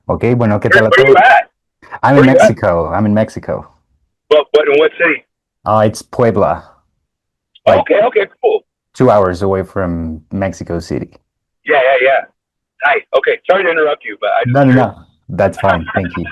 Ok, bueno, ¿qué tal a Where you todos? at? I'm in Where you at? Mexico. I'm in Mexico. But in what city? It's Puebla, like Okay, okay, cool. 2 hours away from Mexico City. Yeah, yeah, yeah. Nice. Okay, sorry to interrupt you, but I just No, no, curious. no. That's fine. Thank you.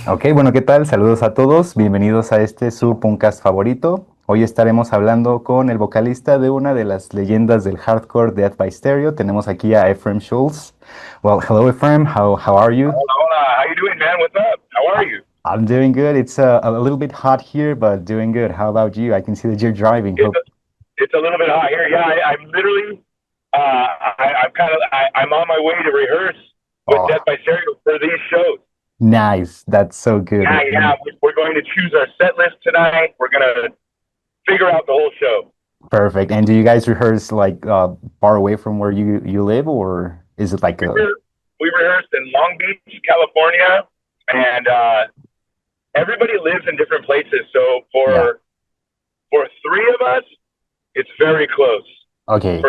Ok, bueno, ¿qué tal? Saludos a todos. Bienvenidos a este su PUNKCAST favorito. Hoy estaremos hablando con el vocalista de una de las leyendas del hardcore de by Stereo. Tenemos aquí a Ephraim Schultz. Well, hello, Ephraim. How are you? Hola, how you doing, man? What's up? How are you? I'm doing good. It's a little bit hot here, but doing good. How about you? I can see that you're driving. It's Hope a, it's a little bit hot here. Yeah, I'm literally, I'm on my way to rehearse with Death Oh, by Stereo for these shows. nice. That's so good. Yeah, yeah. We're going to choose our set list tonight. We're gonna figure out the whole show. Perfect. And do you guys rehearse like far away from where you live, or is it like We a re- we rehearsed in Long Beach, California, and everybody lives in different places. So yeah? for three of us, it's very close. Okay.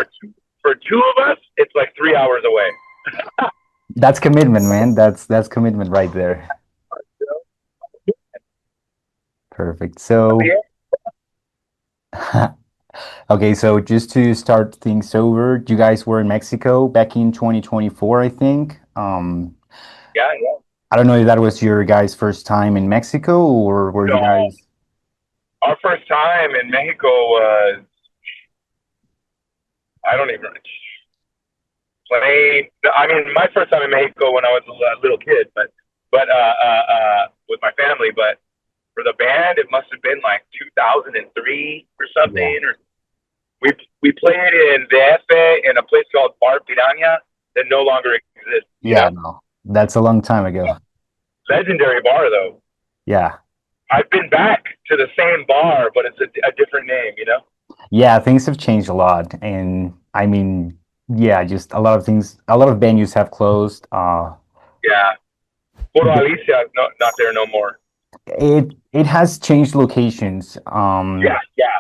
For two of us, it's like 3 hours away. That's commitment, man. That's commitment right there. Perfect. So, Yeah, okay, so just to start things over, you guys were in Mexico back in 2024, I think. yeah. I don't know if that was your guys' first time in Mexico, or were you No, guys? our first time in Mexico was I don't even play. I mean, my first time in Mexico when I was a little kid, but with my family. But for the band, it must have been like 2003 or Yeah. something. Or we played in DF in a place called Bar Piranha that no longer exists. You Yeah, know, no. That's a long time ago. legendary bar though. Yeah. I've been back to the same bar, but it's a different name. You know. Yeah, things have changed a lot. And I mean, yeah, just a lot of things, a lot of venues have closed. Yeah. Puro The, Alicia, no, not there no more. it has changed locations. Yeah, yeah.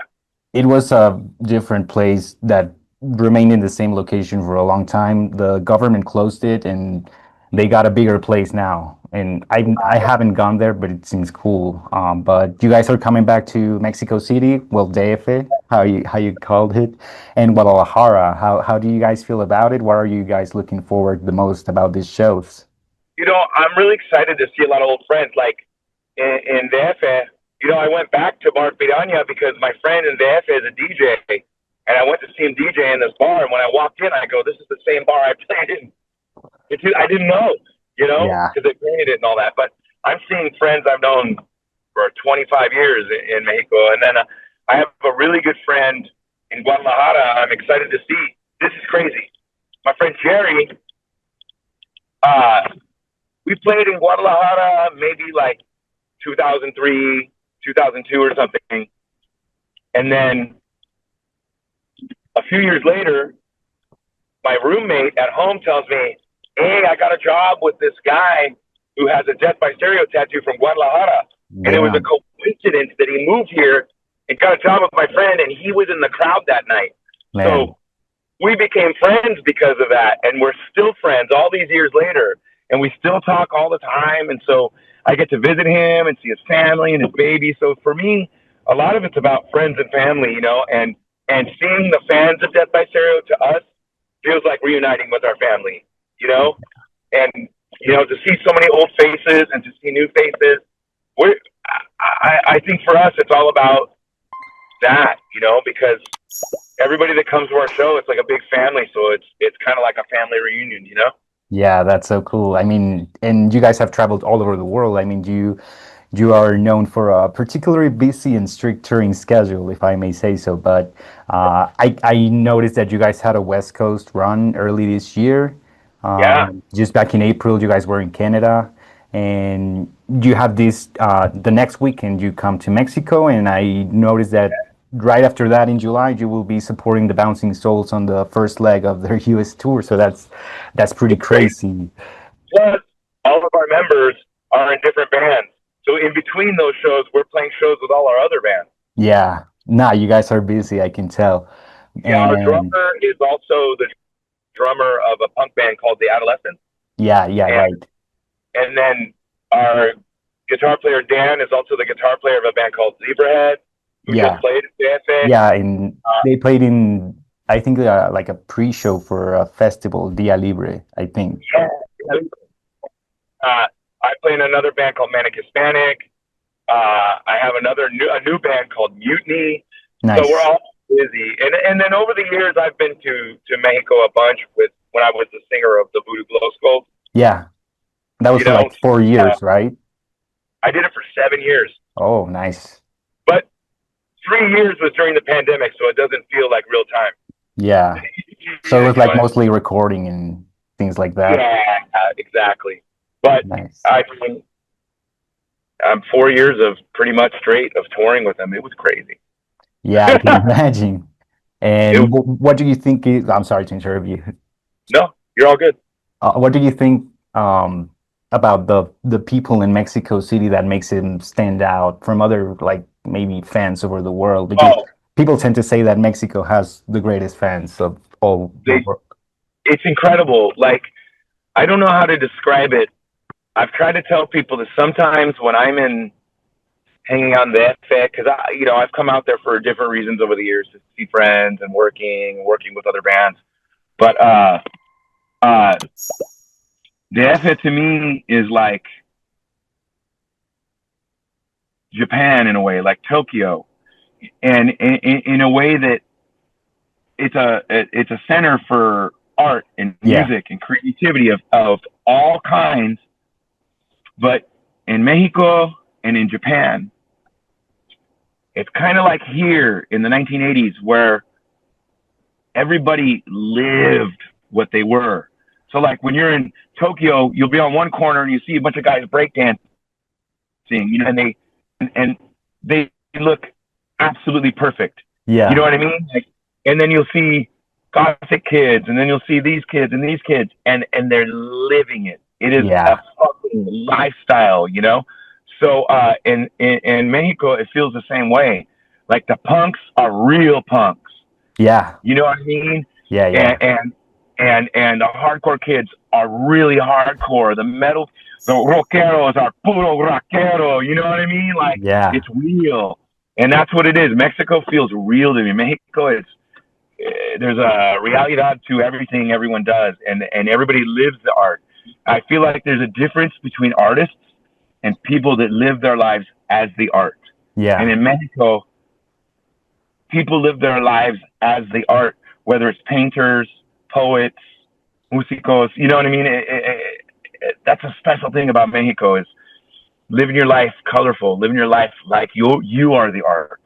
It was a different place that remained in the same location for a long time. The government closed it and they got a bigger place now. And I haven't gone there, but it seems cool. But you guys are coming back to Mexico City, well, DF, how you called it, and Guadalajara. How do you guys feel about it? What are you guys looking forward the most about these shows? You know, I'm really excited to see a lot of old friends. Like in DF, you know, I went back to Bar Piranha because my friend in DF is a DJ, and I went to see him DJ in this bar. And when I walked in, I go, "This is the same bar I played in." I didn't know, you know, Yeah. because they painted it and all that. But I'm seeing friends I've known for 25 years in Mexico, and then I have a really good friend in Guadalajara. I'm excited to see. This is crazy. My friend Jerry, uh, we played in Guadalajara maybe like 2003, 2002 or something. And then a few years later, my roommate at home tells me, "Hey, I got a job with this guy who has a Death by Stereo tattoo from Guadalajara." And it was a Damn, coincidence that he moved here and got a job with my friend, and he was in the crowd that night. man. So we became friends because of that, and we're still friends all these years later, and we still talk all the time. And so I get to visit him and see his family and his baby. So for me, a lot of it's about friends and family, you know, and seeing the fans of Death by Stereo to us feels like reuniting with our family, you know, and you know to see so many old faces and to see new faces. We're, I think for us, it's all about that, you know, because everybody that comes to our show, it's like a big family. So it's kind of like a family reunion, you know? Yeah, that's so cool. I mean, and you guys have traveled all over the world. I mean, you are known for a particularly busy and strict touring schedule, if I may say so. But I noticed that you guys had a West Coast run early this year. Yeah. Just back in April, you guys were in Canada, and you have this the next weekend you come to Mexico, and I noticed that right after that in July you will be supporting the Bouncing Souls on the first leg of their US tour. So that's pretty It's crazy. crazy. Plus, all of our members are in different bands. So in between those shows, we're playing shows with all our other bands. Yeah, nah, you guys are busy, I can tell. Yeah, our And drummer is also the drummer of a punk band called The Adolescents. Yeah, And, right. and then our guitar player Dan is also the guitar player of a band called Zebrahead, who just Yeah, played at JFA. yeah, and they played in, I think, like a pre-show for a festival, Dia Libre, I think. Yeah. I play in another band called Manic Hispanic. I have a new band called Mutiny. So we're Nice. all busy. And then over the years, I've been to Mexico a bunch when I was the singer of the Voodoo Glow Skulls. Yeah, that was You for know, like 4 years, right? I did it for 7 years, Oh, nice. but 3 years was during the pandemic, so it doesn't feel like real time. Yeah. So it Yeah, was like mostly recording and things like that. yeah, exactly. But Nice. I mean, 4 years of pretty much straight of touring with them. It was crazy. Yeah, I can imagine. And It, what do you think is, I'm sorry to interrupt you. no, you're all good. What do you think about the people in Mexico City that makes him stand out from other like maybe fans over the world? Because Oh, people tend to say that Mexico has the greatest fans of all the world. it's incredible. Like, I don't know how to describe it. I've tried to tell people that sometimes when I'm hanging out in the FX, because I've come out there for different reasons over the years to see friends and working with other bands. But uh, the FX to me is like Japan in a way, like Tokyo, and in a way that it's a center for art and Yeah, music and creativity of all kinds. But in Mexico and in Japan, it's kind of like here in the 1980s where everybody lived what they were. So like when you're in Tokyo, you'll be on one corner and you see a bunch of guys breakdancing, and they look absolutely perfect. You know yeah, what I mean? Like, and then you'll see gothic kids, and then you'll see these kids and these kids, and they're living it. It is a yeah, fucking lifestyle, you know. So in Mexico, it feels the same way. Like the punks are real punks. yeah, You know what I mean? yeah, And yeah, and the hardcore kids are really hardcore. The rockeros are puro rockero. You know what I mean? Like yeah, it's real, and that's what it is. Mexico feels real to me. Mexico is there's a realidad to everything everyone does, and everybody lives the art. I feel like there's a difference between artists and people that live their lives as the art. And yeah. in Mexico, people live their lives as the art, whether it's painters, poets, musicos. You know what I mean? That's a special thing about Mexico is living your life colorful, living your life like you are the art.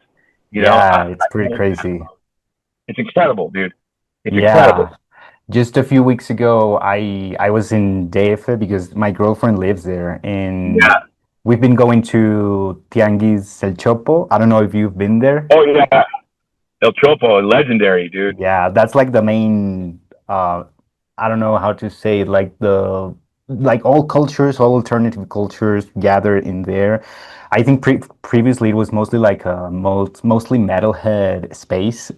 You know, Yeah, it's pretty crazy. it's incredible, dude. It's incredible. Yeah. Just a few weeks ago, I was in DF because my girlfriend lives there, and Yeah. we've been going to Tianguis El Chopo. I don't know if you've been there. Oh yeah. El Chopo, legendary, dude. Yeah, that's like the main I don't know how to say it, like the like all cultures, all alternative cultures gathered in there. I think previously it was mostly like a mostly metalhead space,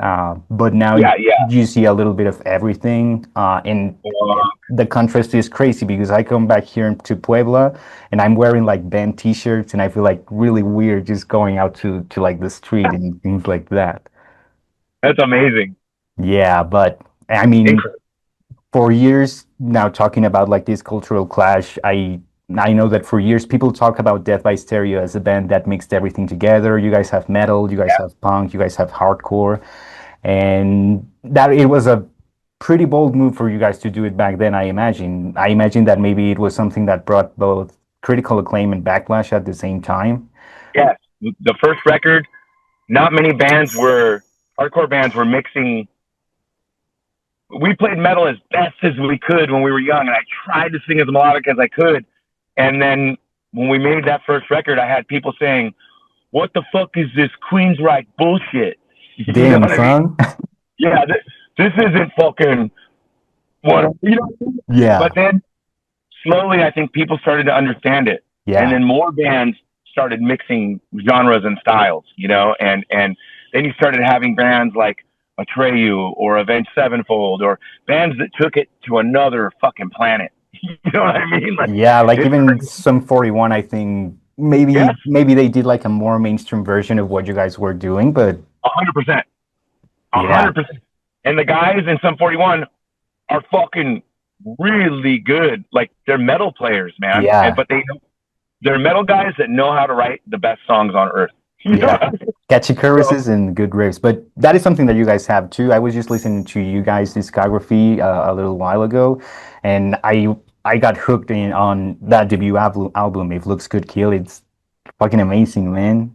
but now Yeah, yeah. you see a little bit of everything. And Uh, the contrast is crazy because I come back here to Puebla and I'm wearing like band t-shirts and I feel like really weird just going out to like the street and things like that. that's amazing. Yeah, but I mean, Incredible. for years now talking about like this cultural clash, I know that for years people talk about Death by Stereo as a band that mixed everything together. You guys have metal, you guys Yeah. have punk, you guys have hardcore, and that it was a pretty bold move for you guys to do it back then, I imagine. I imagine that maybe it was something that brought both critical acclaim and backlash at the same time. Yes. The first record, not many hardcore bands were mixing. We played metal as best as we could when we were young, and I tried to sing as melodic as I could. And then when we made that first record, I had people saying, "What the fuck is this Queensryche bullshit?" You know Damn, what I mean? son. Yeah, this isn't fucking what you know. Yeah, But then slowly, I think people started to understand it, and yeah, then more bands started mixing genres and styles, you know, and then you started having bands like Atreyu or Avenged Sevenfold or bands that took it to another fucking planet. You know what I mean? Like, Yeah, like it's even crazy. some 41, I think Yes, maybe they did like a more mainstream version of what you guys were doing, but 100%, a yeah, 100%. And the guys in some 41 are fucking really good. Like they're metal players, man. And yeah, but they're metal guys that know how to write the best songs on earth. You know yeah. what I mean? Catchy So, choruses and good riffs, but that is something that you guys have too. I was just listening to you guys' discography a little while ago, and I got hooked in on that debut album. If Looks Could Kill, it's fucking amazing, man.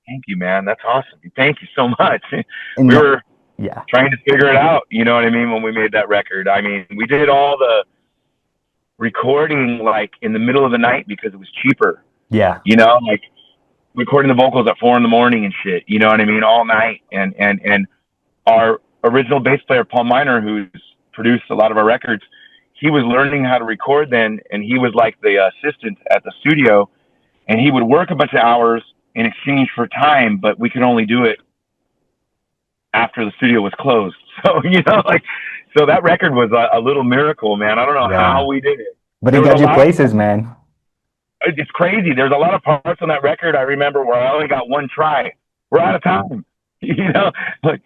thank you, man. That's awesome. Thank you so much. We And were yeah, trying to figure it out. You know what I mean? When we made that record, I mean, we did all the recording like in the middle of the night because it was cheaper. yeah, You know, like recording the vocals at 4 a.m. and shit. You know what I mean? All night. And our original bass player Paul Miner, who's produced a lot of our records, he was learning how to record then, and he was like the assistant at the studio, and he would work a bunch of hours in exchange for time, but we could only do it after the studio was closed. So you know, like, so that record was a little miracle, man. I don't know how yeah. we did it. But There it was a got you lot of places, man. it's crazy. There's a lot of parts on that record I remember where I only got one try. We're out of time, you know. Like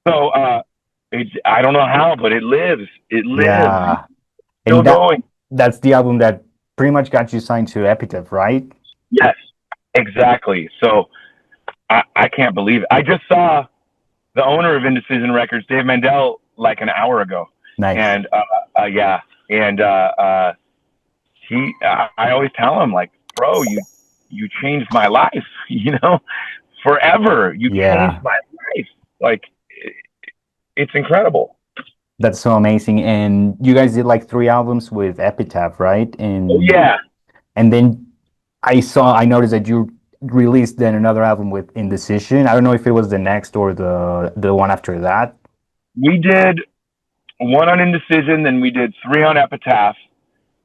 so, I don't know how, but it lives. It lives. Yeah, Still and going. that's the album that pretty much got you signed to Epitaph, right? Yes, exactly. So I can't believe it. I just saw the owner of Indecision Records, Dave Mandel, like an hour ago, Nice. and yeah, and I always tell him like, bro, you changed my life, you know, forever. You changed Yeah, my life. Like it's incredible. that's so amazing. And you guys did like three albums with Epitaph, right? Oh And yeah, then I noticed that you released then another album with Indecision. I don't know if it was the next or the one after that. we did one on Indecision, then we did three on Epitaph.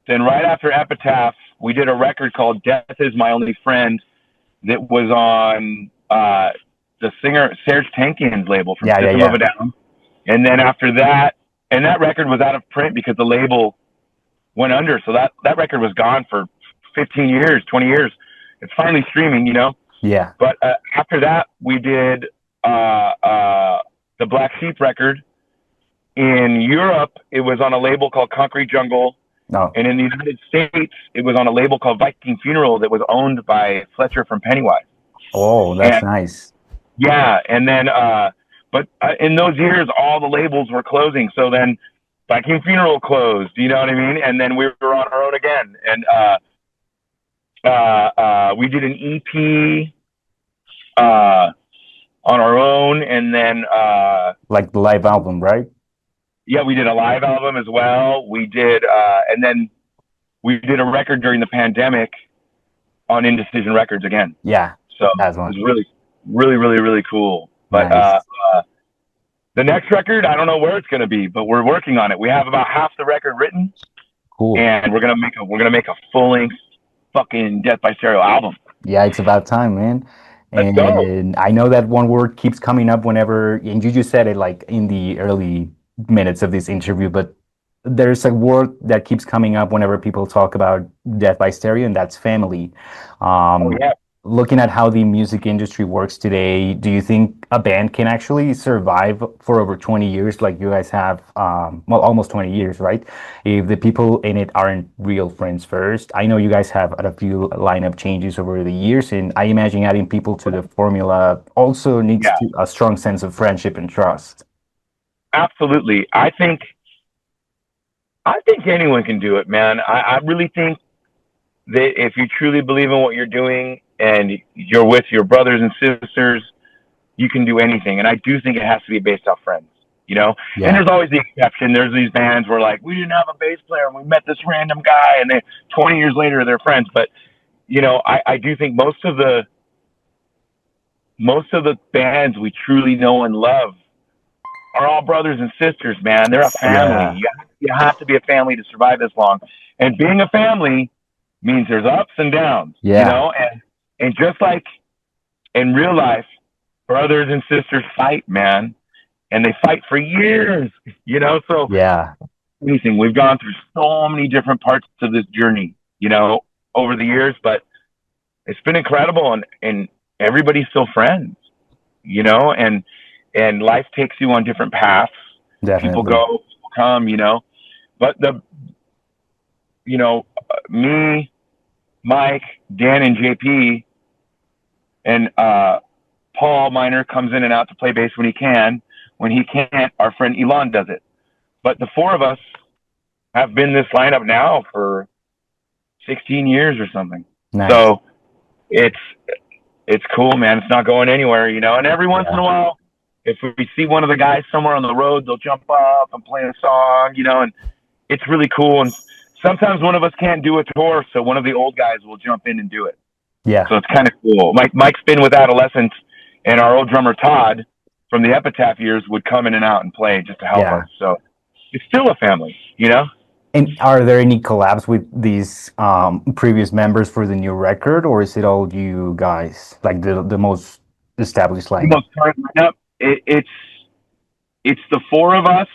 Then right after Epitaph, we did a record called Death Is My Only Friend that was on the singer Serge Tankian's label from Yeah, yeah, System of yeah. a Down. And then after that, and that record was out of print because the label went under. So that record was gone for 15 years, 20 years. It's finally streaming, you know. Yeah. But after that, we did the Black Sheep record. In Europe, it was on a label called Concrete Jungle. No. And in the United States, it was on a label called Viking Funeral that was owned by Fletcher from Pennywise. Oh, that's And nice. yeah, and then, but in those years, all the labels were closing. So then Viking Funeral closed, you know what I mean? And then we were on our own again. And we did an EP on our own. And then, Like the live album, right? yeah, we did a live album as well. We did, and then we did a record during the pandemic on Indecision Records again. Yeah, So that's it was one. really cool. But Nice. the next record, I don't know where it's going to be, but we're working on it. We have about half the record written, Cool. and we're gonna make a full length fucking Death by Stereo album. Yeah, it's about time, man. Let's go. And I know that one word keeps coming up whenever, and you just said it like in the early minutes of this interview, but there's a word that keeps coming up whenever people talk about Death by Stereo, and that's family. Oh Um, yeah, Looking at how the music industry works today, do you think a band can actually survive for over 20 years like you guys have? Well, almost 20 years, right? If the people in it aren't real friends first. I know you guys have had a few lineup changes over the years, and I imagine adding people to the formula also needs yeah, a strong sense of friendship and trust. absolutely. I think anyone can do it, man. I really think that if you truly believe in what you're doing and you're with your brothers and sisters, you can do anything. And I do think it has to be based off friends, you know? And Yeah, there's always the exception. There's these bands where like, we didn't have a bass player and we met this random guy and then 20 years later they're friends. But, you know, I do think most of the bands we truly know and love are all brothers and sisters, man. They're a family. yeah, You have to be a family to survive this long. And being a family means there's ups and downs, you yeah, know? And just like in real life, brothers and sisters fight, man. and they fight for years, you know. So Yeah, anything, we've gone through so many different parts of this journey, you know, over the years, but it's been incredible, and everybody's still friends, you know, and life takes you on different paths. People definitely. go, people come, you know, but you know, me, Mike, Dan, and JP, and Paul Miner comes in and out to play bass when he can. When he can't, our friend Elon does it. But the four of us have been this lineup now for 16 years or something. Nice. So it's cool, man. It's not going anywhere, you know. And every once in Yeah. a while, if we see one of the guys somewhere on the road, they'll jump up and play a song, you know, and it's really cool. And sometimes one of us can't do a tour, so one of the old guys will jump in and do it. Yeah. So it's kind of cool. Mike's been with Adolescence, and our old drummer Todd from the Epitaph years would come in and out and play just to help Yeah. us. So it's still a family, you know. And are there any collabs with these previous members for the new record, or is it all you guys, like the most established The lineup? most current lineup, it's the four of us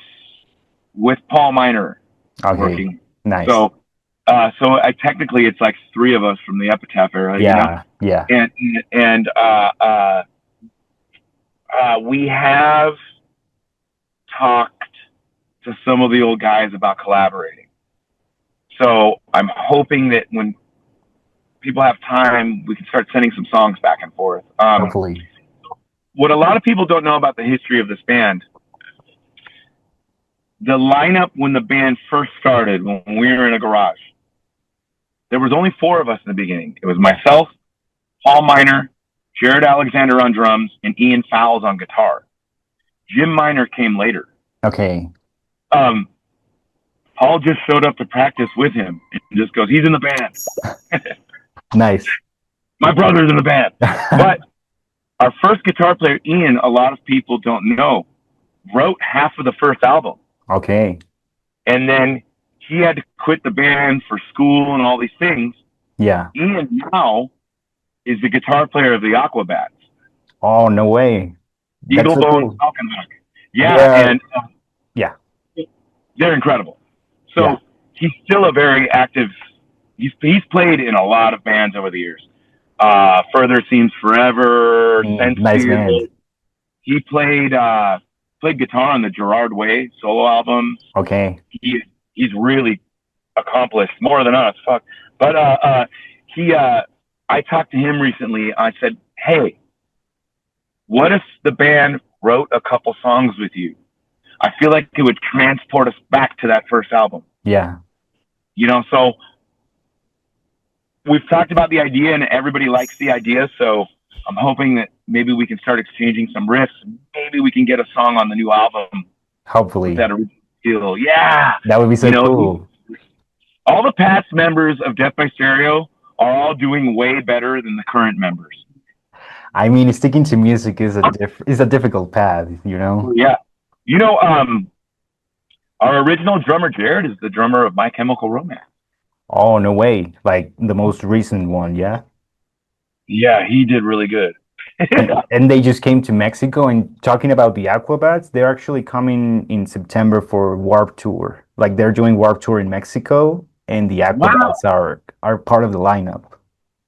with Paul Miner Okay, working. nice. So technically it's like three of us from the Epitaph era, you know. Yeah, yeah. And we have talked to some of the old guys about collaborating. So I'm hoping that when people have time, we can start sending some songs back and forth. Hopefully. What a lot of people don't know about the history of this band, the lineup when the band first started, when we were in a garage, there was only four of us in the beginning. It was myself, Paul Miner, Jared Alexander on drums, and Ian Fowles on guitar. Jim Miner came later. Okay. Paul just showed up to practice with him and just goes, he's in the band. Nice. My brother's in the band. But our first guitar player, Ian, a lot of people don't know, wrote half of the first album. Okay. And then he had to quit the band for school and all these things. Yeah. Ian now is the guitar player of the Aquabats. Oh, no way. That's Eagle so Bone cool. Falconhawk. Yeah, Yeah. and Yeah. they're incredible. So Yeah. he's still a very active. He's played in a lot of bands over the years. Further Seems Forever, Sense Nice band. He played guitar on the Gerard Way solo album. Okay. He's really accomplished more than us. Fuck. But I talked to him recently. I said, hey, what if the band wrote a couple songs with you? I feel like it would transport us back to that first album. Yeah. You know, so we've talked about the idea and everybody likes the idea. So I'm hoping that maybe we can start exchanging some riffs. Maybe we can get a song on the new album Hopefully. with that original feel. Yeah. That would be so cool. All the past members of Death by Stereo are all doing way better than the current members. I mean, sticking to music is a difficult path, you know? Yeah. You know, our original drummer, Jared, is the drummer of My Chemical Romance. Oh, no way. Like the most recent one, yeah? Yeah, he did really good. And they just came to Mexico, and talking about the Aquabats, they're actually coming in September for Warp Tour. Like they're doing Warp Tour in Mexico, and the Aquabats are part of the lineup.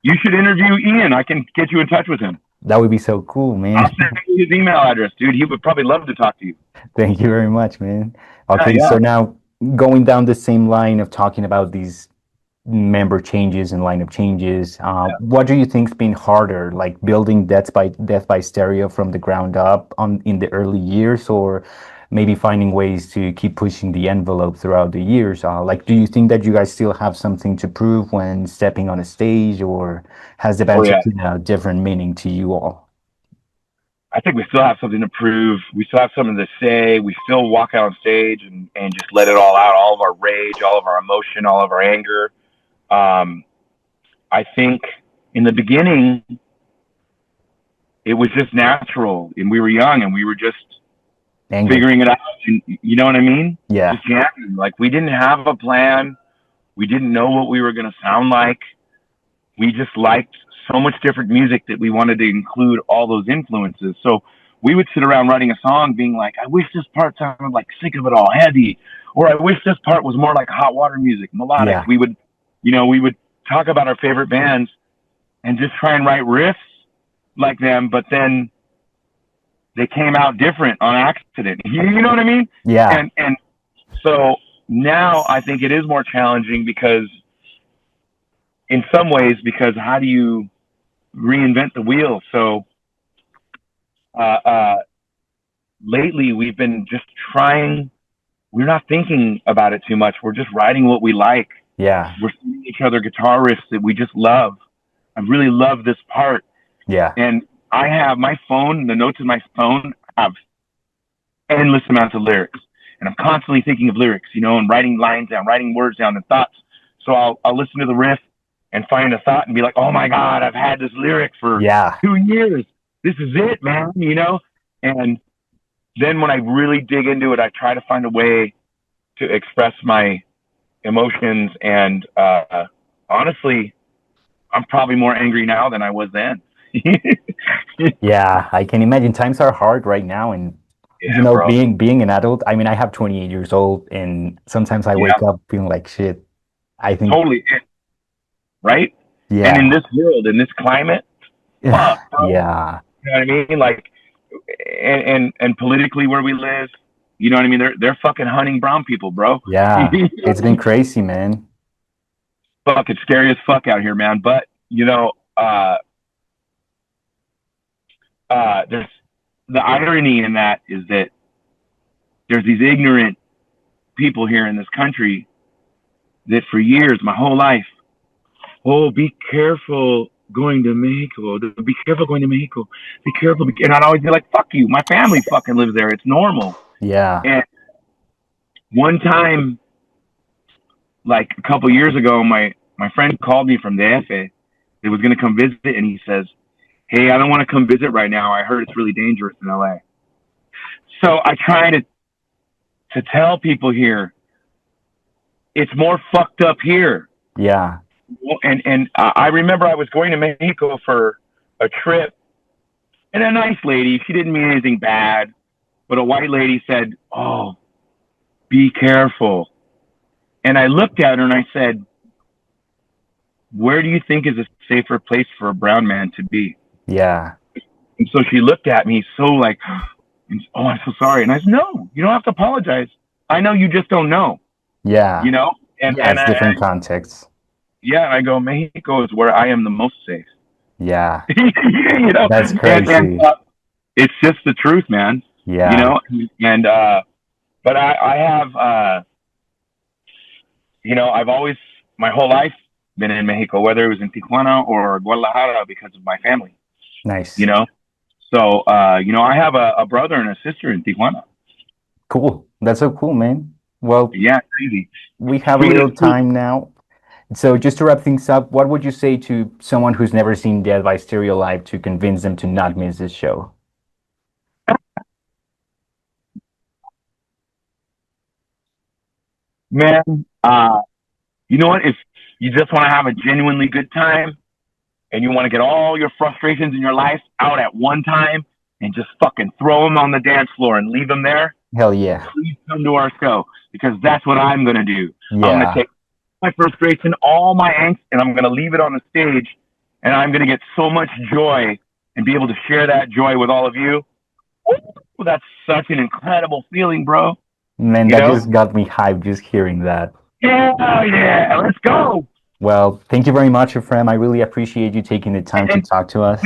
You should interview Ian. I can get you in touch with him. That would be so cool, man. I'll send you his email address, dude. He would probably love to talk to you. Thank you very much, man. Okay, Yeah. so now going down the same line of talking about these member changes and lineup changes, what do you think's been harder, like building Death by Stereo from the ground up in the early years, or maybe finding ways to keep pushing the envelope throughout the years? Like, do you think that you guys still have something to prove when stepping on a stage, or has the band taken a different meaning to you all? I think we still have something to prove. We still have something to say. We still walk out on stage and just let it all out, all of our rage, all of our emotion, all of our anger. I think in the beginning, it was just natural, and we were young, and we were just figuring it out. And, you know what I mean? Yeah. Just jamming. Like, we didn't have a plan. We didn't know what we were going to sound like. We just liked so much different music that we wanted to include all those influences. So we would sit around writing a song being like, I wish this part sounded like Sick of It All, heavy, or I wish this part was more like hot water music, melodic. Yeah. We would, we would talk about our favorite bands and just try and write riffs like them, but then they came out different on accident. You know what I mean? Yeah. And so now I think it is more challenging because in some ways, because how do you reinvent the wheel? So lately we've been just trying, we're not thinking about it too much. We're just writing what we like. Yeah. We're sending each other guitar riffs that we just love. I really love this part. Yeah. And I have my phone, the notes in my phone have endless amounts of lyrics. And I'm constantly thinking of lyrics, and writing lines down, writing words down and thoughts. So I'll listen to the riff and find a thought and be like, oh my God, I've had this lyric for 2 years. This is it, man, And then when I really dig into it, I try to find a way to express my emotions. And honestly, I'm probably more angry now than I was then. Yeah, I can imagine times are hard right now, and bro. being an adult. I mean, I have 28 years old, and sometimes I wake up feeling like shit. I think totally, right? Yeah. And in this world, in this climate, fuck, bro. Yeah. You know what I mean? Like, and politically where we live, you know what I mean? They're fucking hunting brown people, bro. Yeah, it's been crazy, man. Fuck, it's scary as fuck out here, man. But there's the irony in that is that there's these ignorant people here in this country that for years, my whole life, oh, be careful going to Mexico. Be careful going to Mexico. Be careful. And I'd always be like, fuck you. My family fucking lives there. It's normal. Yeah. And one time, like a couple years ago, my friend called me from the F. He was going to come visit, and he says, hey, I don't want to come visit right now. I heard it's really dangerous in LA. So I try to tell people here, it's more fucked up here. Yeah. And I remember I was going to Mexico for a trip, and a nice lady, she didn't mean anything bad, but a white lady said, oh, be careful. And I looked at her and I said, where do you think is a safer place for a brown man to be? Yeah. And so she looked at me so like, oh, I'm so sorry. And I said, no, you don't have to apologize. I know you just don't know. Yeah. And it's different contexts. Yeah. And I go, Mexico is where I am the most safe. Yeah. That's crazy. And, it's just the truth, man. Yeah. And, but I have, I've always, my whole life been in Mexico, whether it was in Tijuana or Guadalajara because of my family. Nice. So, I have a brother and a sister in Tijuana. Cool. That's so cool, man. Well, yeah, crazy. We have a little time now. So just to wrap things up, what would you say to someone who's never seen Dead by Stereo live to convince them to not miss this show? Man, you know what? If you just want to have a genuinely good time and you want to get all your frustrations in your life out at one time and just fucking throw them on the dance floor and leave them there. Hell yeah. Please come to our show because that's what I'm going to do. Yeah. I'm going to take my frustration, all my angst, and I'm going to leave it on the stage, and I'm going to get so much joy and be able to share that joy with all of you. Ooh, that's such an incredible feeling, bro. Man, that just got me hyped just hearing that. Yeah, let's go. Well, thank you very much, Ephraim. I really appreciate you taking the time to talk to us.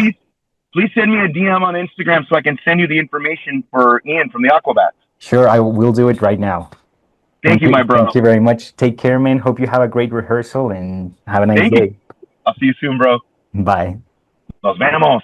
Please send me a DM on Instagram so I can send you the information for Ian from the Aquabats. Sure, I will do it right now. Thank you, my bro. Thank you very much. Take care, man. Hope you have a great rehearsal and have a nice day. I'll see you soon, bro. Bye. Nos vemos.